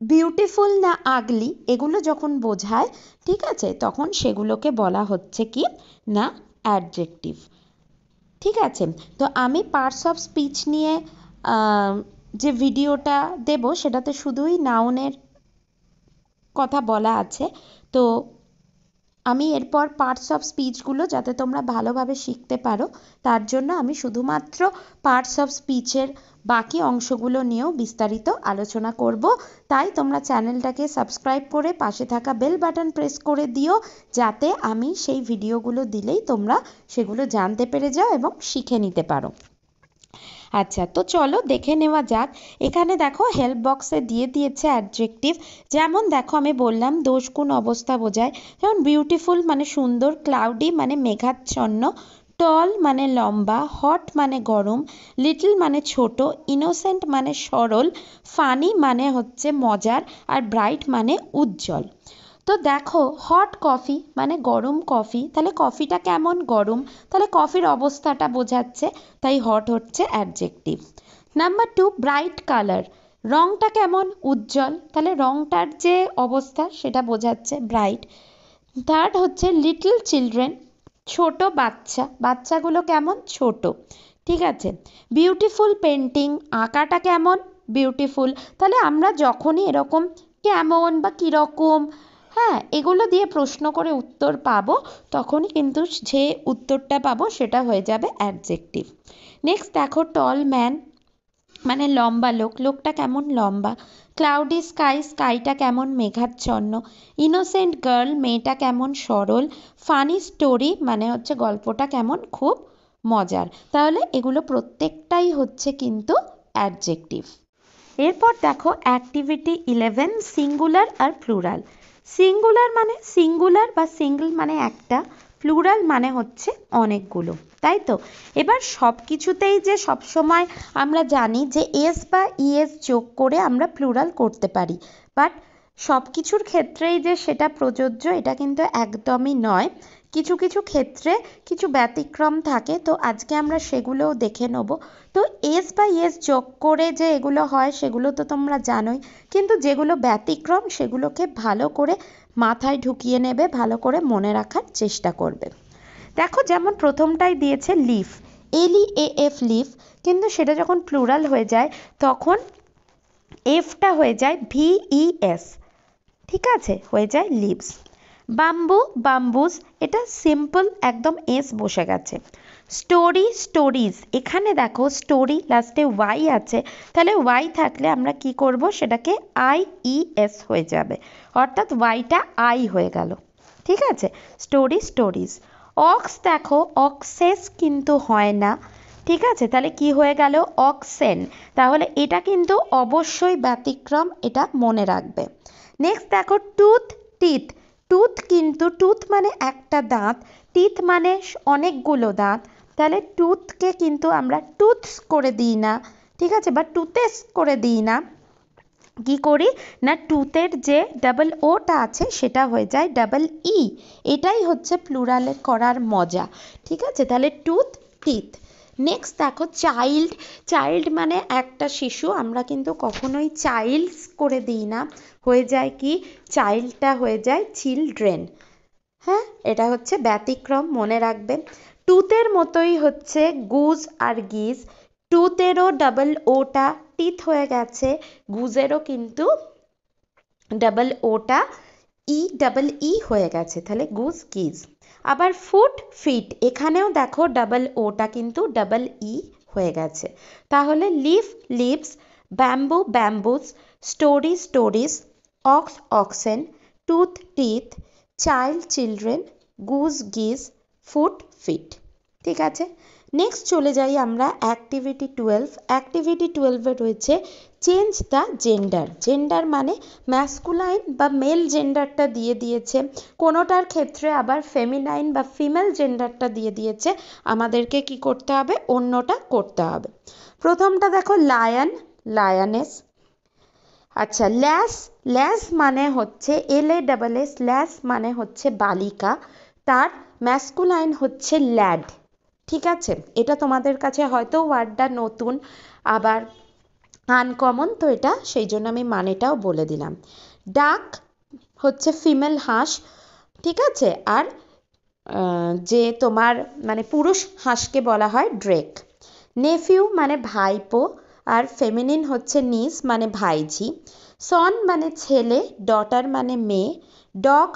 বিউটিফুল না আগলি, এগুলো যখন বোঝায়, ঠিক আছে, তখন সেগুলোকে বলা হচ্ছে কি না অ্যাডজেক্টিভ। ঠিক আছে। তো আমি পার্টস অফ স্পিচ নিয়ে যে ভিডিওটা দেব সেটাতে শুধুই নাউনের কথা বলা আছে। তো আমি এরপর পার্টস অফ স্পিচগুলো যাতে তোমরা ভালোভাবে শিখতে পারো তার জন্য আমি শুধুমাত্র পার্টস অফ স্পিচের বাকি অংশগুলো নিয়েও বিস্তারিত আলোচনা করব। তাই তোমরা চ্যানেলটাকে সাবস্ক্রাইব করে পাশে থাকা বেল বাটন প্রেস করে দিও, যাতে আমি সেই ভিডিওগুলো দিলেই তোমরা সেগুলো জানতে পেরে যাও এবং শিখে নিতে পারো। আচ্ছা, তো চলো দেখে নেওয়া যাক। এখানে দেখো হেল্প বক্সে দিয়ে দিয়েছে অ্যাডজেক্টিভ। যেমন দেখো আমি বললাম দোষ, গুণ, অবস্থা বোঝায়। যেমন বিউটিফুল মানে সুন্দর, ক্লাউডি মানে মেঘাচ্ছন্ন, টল মানে লম্বা, হট মানে গরম, লিটল মানে ছোট, ইনোসেন্ট মানে সরল, ফানি মানে হচ্ছে মজার, আর ব্রাইট মানে উজ্জ্বল। তো দেখো হট কফি মানে গরম কফি, তাহলে কফিটা কেমন, গরম, তাহলে কফির অবস্থাটা বোঝাচ্ছে, তাই হট হচ্ছে অ্যাডজেক্টিভ। নাম্বার 2, ব্রাইট কালার, রংটা কেমন, উজ্জ্বল, তাহলে রংটার যে অবস্থা সেটা বোঝাচ্ছে ব্রাইট। থার্ড হচ্ছে লিটল চিলড্রেন, ছোট বাচ্চা, বাচ্চাগুলো কেমন, ছোট। ঠিক আছে। বিউটিফুল পেন্টিং, আঁকাটা কেমন, বিউটিফুল, তাহলে আমরা যখনই এরকম কেমন বা কীরকম, হ্যাঁ, এগুলো দিয়ে প্রশ্ন করে উত্তর পাবো, তখনই কিন্তু যে উত্তরটা পাবো সেটা হয়ে যাবে অ্যাডজেক্টিভ। নেক্সট দেখো টল ম্যান মানে লম্বা লোক, লোকটা কেমন, লম্বা। ক্লাউডি স্কাই, স্কাইটা কেমন, মেঘাচ্ছন্ন। ইনোসেন্ট গার্ল, মেয়েটা কেমন, সরল। ফানি স্টোরি মানে হচ্ছে গল্পটা কেমন, খুব মজার। তাহলে এগুলো প্রত্যেকটাই হচ্ছে কিন্তু অ্যাডজেক্টিভ। এরপর দেখো অ্যাক্টিভিটি 11, সিঙ্গুলার আর প্লুরাল। সিঙ্গুলার মানে সিঙ্গুলার বা সিঙ্গল মানে একটা, প্লুরাল মানে হচ্ছে অনেকগুলো, তাই তো। এবার সব কিছুতেই যে সবসময় আমরা জানি যে এস বা ইএস যোগ করে আমরা প্লুরাল করতে পারি, বাট সব কিছুর ক্ষেত্রেই যে সেটা প্রযোজ্য এটা কিন্তু একদমই নয়, কিছু কিছু ক্ষেত্রে কিছু ব্যতিক্রম থাকে, তো আজকে আমরা সেগুলোও দেখে নেব। তো এস বা এস যোগ করে যে এগুলো হয় সেগুলো তো তোমরা জানোই, কিন্তু যেগুলো ব্যতিক্রম সেগুলোকে ভালো করে মাথায় ঢুকিয়ে নেবে, ভালো করে মনে রাখার চেষ্টা করবে। দেখো যেমন প্রথমটাই দিয়েছে লিফ, LEAF লিফ, কিন্তু সেটা যখন প্লুরাল হয়ে যায় তখন এফটা হয়ে যায় VES, ঠিক আছে, হয়ে যায় লিভস। বাম্বু, বাম্বুস, এটা সিম্পল একদম এস বসে গেছে। স্টোরি, স্টোরিজ, এখানে দেখো স্টোরি লাস্টে ওয়াই আছে, তাহলে ওয়াই থাকলে আমরা কি করব, সেটাকে IES হয়ে যাবে, অর্থাৎ ওয়াইটা আই হয়ে গেল, ঠিক আছে, স্টোরি, স্টোরিজ। অক্স, দেখো অক্সেস কিন্তু হয় না, ঠিক আছে, তাহলে কি হয়ে গেল, অক্সেন, তাহলে এটা কিন্তু অবশ্যই ব্যতিক্রম, এটা মনে রাখবে। নেক্সট দেখো টুথ, টিথ, টুথ কিন্তু টুথ মানে একটা দাঁত, টিথ মানে অনেকগুলো দাঁত, তাহলে টুথকে কিন্তু আমরা টুথস করে দিই না, ঠিক আছে, বা টুথেস করে দিই না, কি করি না টুথের যে ডাবল ওটা আছে সেটা হয়ে যায় ডাবল ই, এটাই হচ্ছে প্লুরালে করার মজা, ঠিক আছে, তাহলে টুথ, টিথ। নেক্সট দেখো চাইল্ড, চাইল্ড মানে একটা শিশু, আমরা কিন্তু কখনোই চাইল্ডস করে দিই না, হয়ে যায় কি, চাইল্ডটা হয়ে যায় চিলড্রেন, হ্যাঁ, এটা হচ্ছে ব্যতিক্রম, মনে রাখবে। টুথের মতোই হচ্ছে গুজ আর গিজ, টুথেরও ডাবল ওটা টিথ হয়ে গেছে, গুজেরও কিন্তু ডাবল ওটা ডাবল ই হয়ে গেছে, তাহলে গুজ গিজ। আবার ফুট, ফিট, এখানেও দেখো ডাবল ওটা কিন্তু ডাবল ই হয়ে গেছে, তাহলে leaf, leaves, bamboo, bamboos, story, stories, ox, oxen, tooth, teeth, child, children, goose, geese, foot, feet, ঠিক আছে। নেক্সট চলে যাই আমরা অ্যাক্টিভিটি 12। অ্যাক্টিভিটি 12-এ রয়েছে চেঞ্জ দ্য জেন্ডার, জেন্ডার মানে ম্যাসকুলাইন বা মেল জেন্ডারটা দিয়ে দিয়েছে, কোনোটার ক্ষেত্রে আবার ফেমিনাইন বা ফিমেল জেন্ডারটা দিয়ে দিয়েছে, আমাদেরকে কি করতে হবে, অন্যটা করতে হবে। প্রথমটা দেখো লায়ন, লায়নেস, আচ্ছা ল্যাস, ল্যাস মানে হচ্ছে LASS, ল্যাস মানে হচ্ছে বালিকা, তার ম্যাসকুলাইন হচ্ছে ল্যাড, ঠিক আছে, এটা তোমাদের কাছে হয়তো ওয়ার্ডটা নতুন আবার আনকমন, তো এটা সেই জন্য আমি মানেটাও বলে দিলাম। ডাক হচ্ছে ফিমেল হাঁস, ঠিক আছে, আর যে তোমার মানে পুরুষ হাঁসকে বলা হয় ড্রেক। নেফিউ মানে ভাইপো, আর ফেমিনিন হচ্ছে নিস মানে ভাইঝি। সন মানে ছেলে, ডটার মানে মেয়ে, ডগ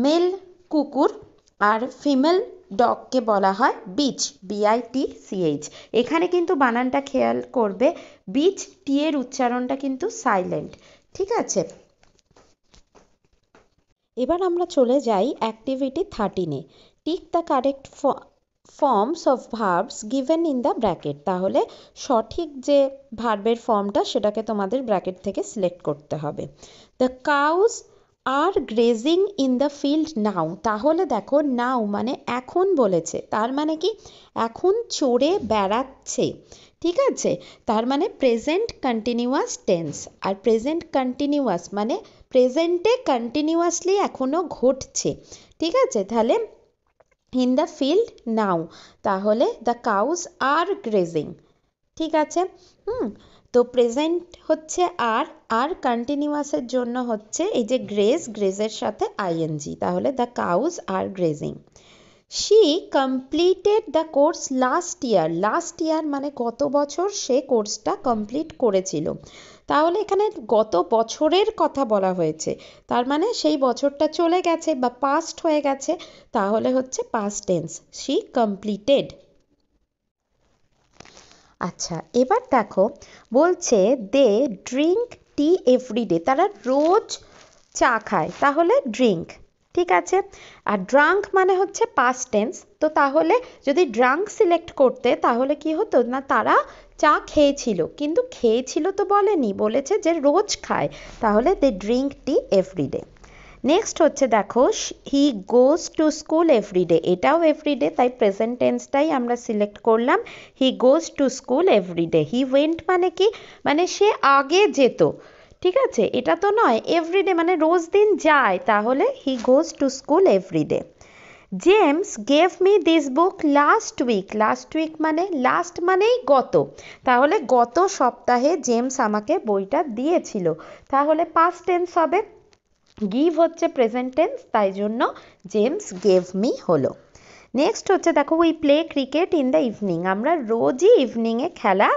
মেল কুকুর, আর ফিমেল ডগকে বলা হয় বিচ, BITCH। এখানে কিন্তু বানানটা খেয়াল করবে, বিচ টি এর উচ্চারণটা কিন্তু সাইলেন্ট, ঠিক আছে। এবার আমরা চলে যাই অ্যাক্টিভিটি 13-এ, tick the correct forms of verbs given in the bracket, তাহলে সঠিক যে ভার্বের ফর্মটা সেটাকে তোমাদের ব্র্যাকেট থেকে সিলেক্ট করতে হবে। The cows R grazing in the field now, তাহলে দেখো নাও মানে এখন বলেছে, তার মানে কি এখন চড়ে বেড়াচ্ছে, ঠিক আছে, তার মানে প্রেজেন্ট কন্টিনিউয়াস টেন্স, আর প্রেজেন্ট কন্টিনিউয়াস মানে প্রেজেন্টে কন্টিনিউয়াসলি এখনো ঘটছে, ঠিক আছে, তাহলে ইন দ্য ফিল্ড নাও, তাহলে দ্য কাউস আর গ্রেজিং, ঠিক আছে। তো প্রেজেন্ট হচ্ছে আর, আর কন্টিনিউয়াসের জন্য হচ্ছে এই যে গ্রেজ, গ্রেজের সাথে ING, তাহলে the cows R grazing. She completed the course last year, last year মানে গত বছর সে কোর্সটা কমপ্লিট করেছিল, তাহলে এখানে গত বছরের কথা বলা হয়েছে, তার মানে সেই বছরটা চলে গেছে বা পাস্ট হয়ে গেছে, তাহলে হচ্ছে পাস্ট টেন্স, শি কমপ্লিটেড। আচ্ছা এবার দেখো বলছে দে ড্রিঙ্ক টি এভরিডে, তারা রোজ চা খায়, তাহলে ড্রিঙ্ক, ঠিক আছে, আর ড্রাঙ্ক মানে হচ্ছে পাস্ট টেন্স, তো তাহলে যদি ড্রাঙ্ক সিলেক্ট করতে তাহলে কি হতো না, তারা চা খেয়েছিল, কিন্তু খেয়েছিল তো বলেনি, বলেছে যে রোজ খায়, তাহলে they drink tea everyday. Next হচ্ছে দেখো he goes to school everyday, এটাও এভরিডে, তাই প্রেজেন্ট টেন্সটাই আমরা সিলেক্ট করলাম, he goes to school everyday. He went মানে কি, মানে সে আগে যেত, ঠিক আছে, এটা তো নয় এভরিডে মানে রোজ দিন যায়, তাহলে he goes to school everyday. James gave me this book last week, last week মানে লাস্ট মানেই গত, তাহলে গত সপ্তাহে জেমস আমাকে বইটা দিয়েছিল, তাহলে পাস্ট টেন্স হবে। গিভ হচ্ছে প্রেজেন্ট টেন্স, তাই জন্য জেমস গেভ মি হলো। নেক্সট হচ্ছে দেখো we play cricket in the evening, আমরা রোজই ইভিনিংয়ে খেলা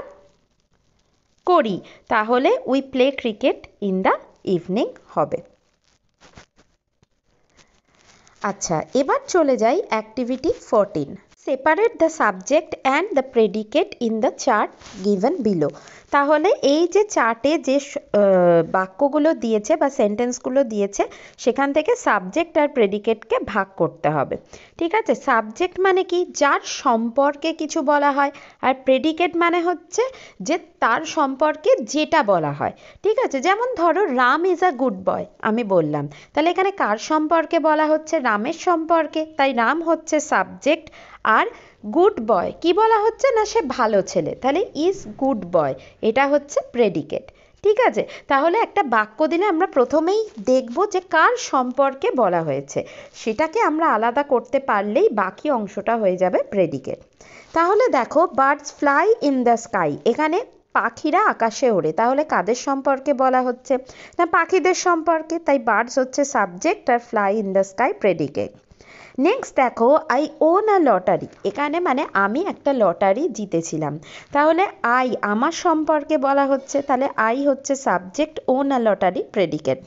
করি, তাহলে we play cricket in the evening হবে। আচ্ছা, এবার চলে যাই activity 14। Separate the subject and the predicate in the chart given below. তাহলে এই যে চার্টে যে বাক্যগুলো দিয়েছে বা সেন্টেন্সগুলো দিয়েছে সেখান থেকে সাবজেক্ট আর প্রেডিকেটকে ভাগ করতে হবে। ঠিক আছে, সাবজেক্ট মানে কি, যার সম্পর্কে কিছু বলা হয়, আর প্রেডিকেট মানে হচ্ছে যে তার সম্পর্কে যেটা বলা হয়। ঠিক আছে, যেমন ধরো Ram is a good boy আমি বললাম, তাহলে এখানে কার সম্পর্কে বলা হচ্ছে, রামের সম্পর্কে, তাই রাম হচ্ছে সাবজেক্ট, আর গুড বয় কি বলা হচ্ছে না সে ভালো ছেলে, তাহলে ইজ গুড বয় এটা হচ্ছে প্রেডিকেট। ঠিক আছে, তাহলে একটা বাক্য দিলে আমরা প্রথমেই দেখব যে কার সম্পর্কে বলা হয়েছে, সেটাকে আমরা আলাদা করতে পারলেই বাকি অংশটা হয়ে যাবে প্রেডিকেট। তাহলে দেখো birds fly in the sky, এখানে পাখিরা আকাশে ওড়ে, তাহলে কাদের সম্পর্কে বলা হচ্ছে না পাখিদের সম্পর্কে, তাই বার্ডস হচ্ছে সাবজেক্ট আর fly in the sky predicate. Next দেখো আই ওন আ লটারি, এখানে মানে আমি একটা লটারি জিতেছিলাম, তাহলে আই আমার সম্পর্কে বলা হচ্ছে, তাহলে আই হচ্ছে subject, won a lottery predicate.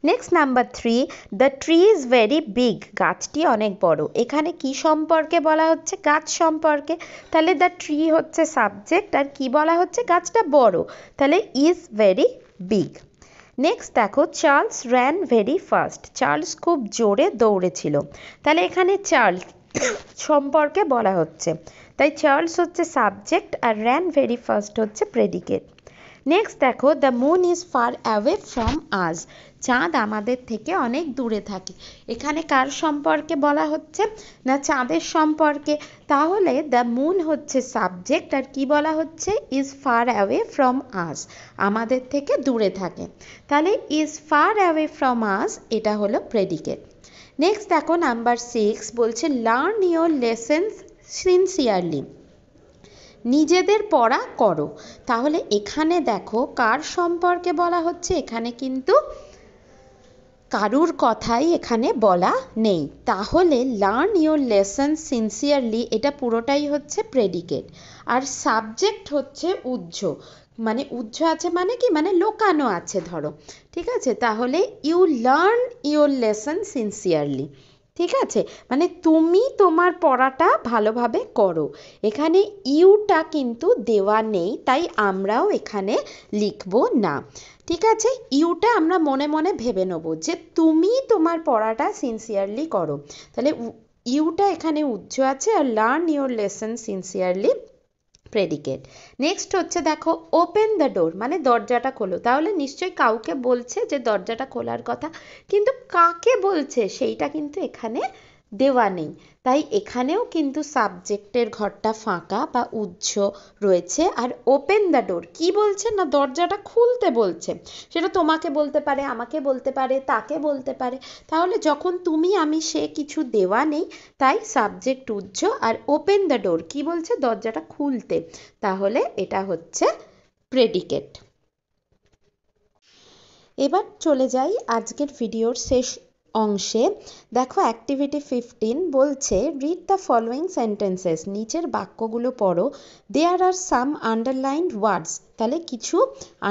Next number 3, the tree is very big, গাছটি অনেক বড়, এখানে কি সম্পর্কে বলা হচ্ছে, গাছ সম্পর্কে, তাহলে দ্য ট্রি হচ্ছে সাবজেক্ট, আর কি বলা হচ্ছে গাছটা বড়, তাহলে ইজ ভেরি বিগ। নেক্সট দেখো Charles ran very fast, Charles খুব জোরে দৌড়েছিল, তাহলে এখানে চার্লস সম্পর্কে বলা হচ্ছে, তাই চার্লস হচ্ছে সাবজেক্ট আর র্যান ভেরি ফাস্ট হচ্ছে প্রেডিকেট। নেক্সট দেখো the moon is far away from আস, চাঁদ আমাদের থেকে অনেক দূরে থাকে, এখানে কার সম্পর্কে বলা হচ্ছে না চাঁদের সম্পর্কে, তাহলে দ্য মুন হচ্ছে সাবজেক্ট আর কি বলা হচ্ছে ইজ ফার অ্যাওয়ে ফ্রম আস, আমাদের থেকে দূরে থাকে, তাহলে ইজ ফার অ্যাওয়ে ফ্রম আস এটা হলো প্রেডিকেট। নেক্সট দেখো নাম্বার 6 বলছে লার্ন ইয়োর লেসেন্স সিনসিয়ারলি, নিজেদের পড়া করো, তাহলে এখানে দেখো কার সম্পর্কে বলা হচ্ছে, এখানে কিন্তু কারুর কথাই এখানে বলা নেই, তাহলে লার্ন ইয়োর লেসন সিনসিয়ারলি এটা পুরোটাই হচ্ছে প্রেডিকেট, আর সাবজেক্ট হচ্ছে উহ্য, মানে উহ্য আছে মানে কি মানে লোকানো আছে ধরো, ঠিক আছে, তাহলে you learn your lesson sincerely. ঠিক আছে, মানে তুমি তোমার পড়াটা ভালোভাবে করো, এখানে ইউটা কিন্তু দেওয়া নেই, তাই আমরাও এখানে লিখব না। ঠিক আছে, ইউটা আমরা মনে মনে ভেবে নেব যে তুমি তোমার পড়াটা সিনসিয়ারলি করো, তাহলে ইউটা এখানে উহ্য আছে, আর learn your lesson sincerely predicate. Next হচ্ছে দেখো ওপেন দ্য ডোর মানে দরজাটা খোলো, তাহলে নিশ্চয়ই কাউকে বলছে যে দরজাটা খোলার কথা, কিন্তু কাকে বলছে সেইটা কিন্তু এখানে দেওয়া নেই, তাই এখানেও কিন্তু সাবজেক্টের ঘরটা ফাঁকা বা উহ্য রয়েছে, আর ওপেন দ্য ডোর কি বলছে না দরজাটা খুলতে বলছে, সেটা তোমাকে বলতে পারে, আমাকে বলতে পারে, তাকে বলতে পারে, তাহলে যখন তুমি আমি সে কিছু দেওয়া নেই, তাই সাবজেক্ট উহ্য, আর ওপেন দ্য ডোর কি বলছে দরজাটা খুলতে, তাহলে এটা হচ্ছে প্রেডিকেট। এবার চলে যাই আজকের ভিডিওর শেষ অংশে। দেখো অ্যাক্টিভিটি 15 বলছে রিড দ্য ফলোয়িং সেন্টেন্সেস, নিচের বাক্যগুলো পড়ো, দেয়ার আর সাম আন্ডারলাইনড ওয়ার্ডস, তাহলে কিছু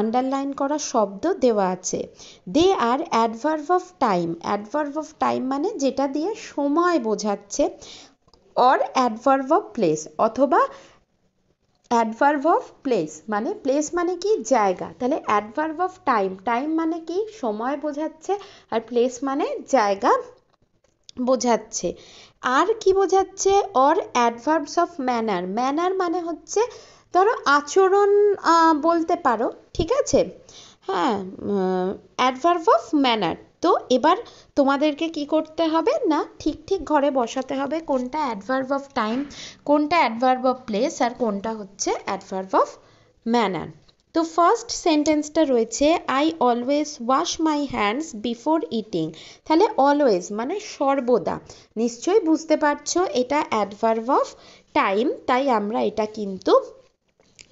আন্ডারলাইন করা শব্দ দেওয়া আছে, they are adverb of time, adverb of time মানে যেটা দিয়ে সময় বোঝাচ্ছে, অর অ্যাডভার্ব অফ প্লেস অথবা অ্যাডভার্ব অফ প্লেস, মানে প্লেস মানে কি জায়গা, তাহলে অ্যাডভার্ব অফ টাইম, টাইম মানে কি সময় বোঝাচ্ছে, আর প্লেস মানে জায়গা বোঝাচ্ছে, আর কি বোঝাচ্ছে or adverbs of manner, manner মানে হচ্ছে ধরো আচরণ বলতে পারো, ঠিক আছে, হ্যাঁ অ্যাডভার্ব অফ ম্যানার। তো এবার তোমাদেরকে কি করতে হবে না ঠিক ঠিক ঘরে বসাতে হবে কোনটা অ্যাডভার্ব অফ টাইম, কোনটা অ্যাডভার্ব অফ প্লেস, আর কোনটা হচ্ছে অ্যাডভার্ব অফ ম্যানার। তো তো ফার্স্ট সেন্টেন্সটা রয়েছে I always wash my hands before eating. তাহলে অলওয়েজ মানে সর্বদা, নিশ্চয়ই বুঝতে পারছো এটা অ্যাডভার্ব অফ টাইম, তাই আমরা এটা কিন্তু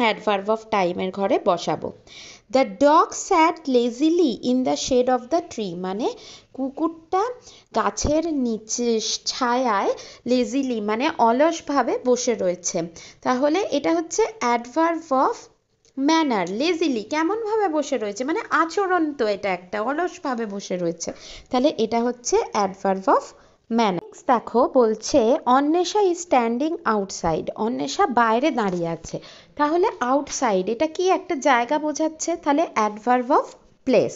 অ্যাডভার্ব অফ টাইমের ঘরে বসাবো। The dog sat lazily in the shade of the tree, মানে কুকুরটা গাছের নিচে ছায়ায় লেজিলি মানে অলসভাবে বসে রয়েছে। তাহলে এটা হচ্ছে অ্যাডভার্ব অফ ম্যানার। লেজিলি কেমনভাবে বসে রয়েছে, মানে আচরণ, তো এটা একটা অলসভাবে বসে রয়েছে, তাহলে এটা হচ্ছে অ্যাডভার্ব অফ ম্যানার। দেখো বলছে Anwesha is standing outside, Anwesha বাইরে দাঁড়িয়ে আছে। তাহলে আউটসাইড এটা কি একটা জায়গা বোঝাচ্ছে, তাহলে অ্যাডভার্ব অফ প্লেস।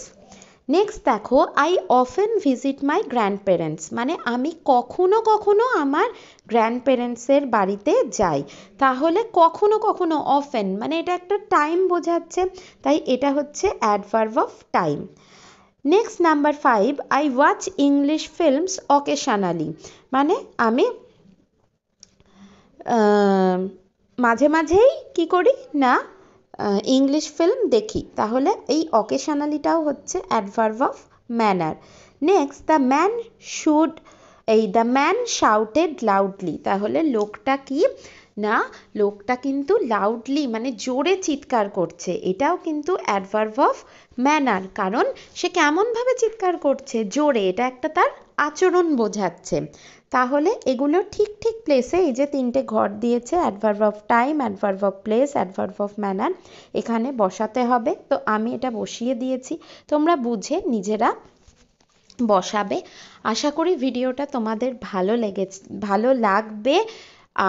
নেক্সট দেখো I often visit my grand parents, মানে আমি কখনো কখনো আমার গ্র্যান্ড প্যারেন্টসের বাড়িতে যাই। তাহলে কখনো কখনো অফেন মানে এটা একটা টাইম বোঝাচ্ছে, তাই এটা হচ্ছে adverb of time. Next number 5 I watch English films occasionally, মানে আমি মাঝে মাঝেই কি করি না ইংলিশ ফিল্ম দেখি। তাহলে এই অকেশনালিটাও হচ্ছে adverb of manner. Next the man should, এই দ্য ম্যান শাউটেড লাউডলি, তাহলে লোকটা কি না লোকটা কিন্তু লাউডলি মানে জোরে চিৎকার করছে, এটাও কিন্তু অ্যাডভার্ব অফ ম্যানার, কারণ সে কেমনভাবে চিৎকার করছে, জোরে, এটা একটা তার আচরণ বোঝাচ্ছে। তাহলে এগুলো ঠিক ঠিক প্লেসে এই যে তিনটে ঘর দিয়েছে adverb of time, adverb of place, adverb of manner, এখানে বসাতে হবে। তো আমি এটা বসিয়ে দিয়েছি, তোমরা বুঝে নিজেরা বসাবে। আশা করি ভিডিওটা তোমাদের ভালো লাগবে,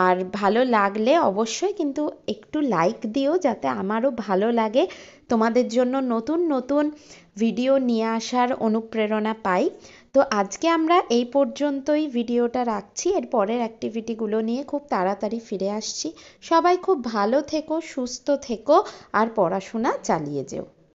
আর ভালো লাগলে অবশ্যই কিন্তু একটু লাইক দিও, যাতে আমারও ভালো লাগে, তোমাদের জন্য নতুন নতুন ভিডিও নিয়ে আসার অনুপ্রেরণা পাই। তো আজকে আমরা এই পর্যন্তই ভিডিওটা রাখছি, এর পরের অ্যাক্টিভিটিগুলো নিয়ে খুব তাড়াতাড়ি ফিরে আসছি। সবাই খুব ভালো থেকো, সুস্থ থেকো, আর পড়াশোনা চালিয়ে যেও।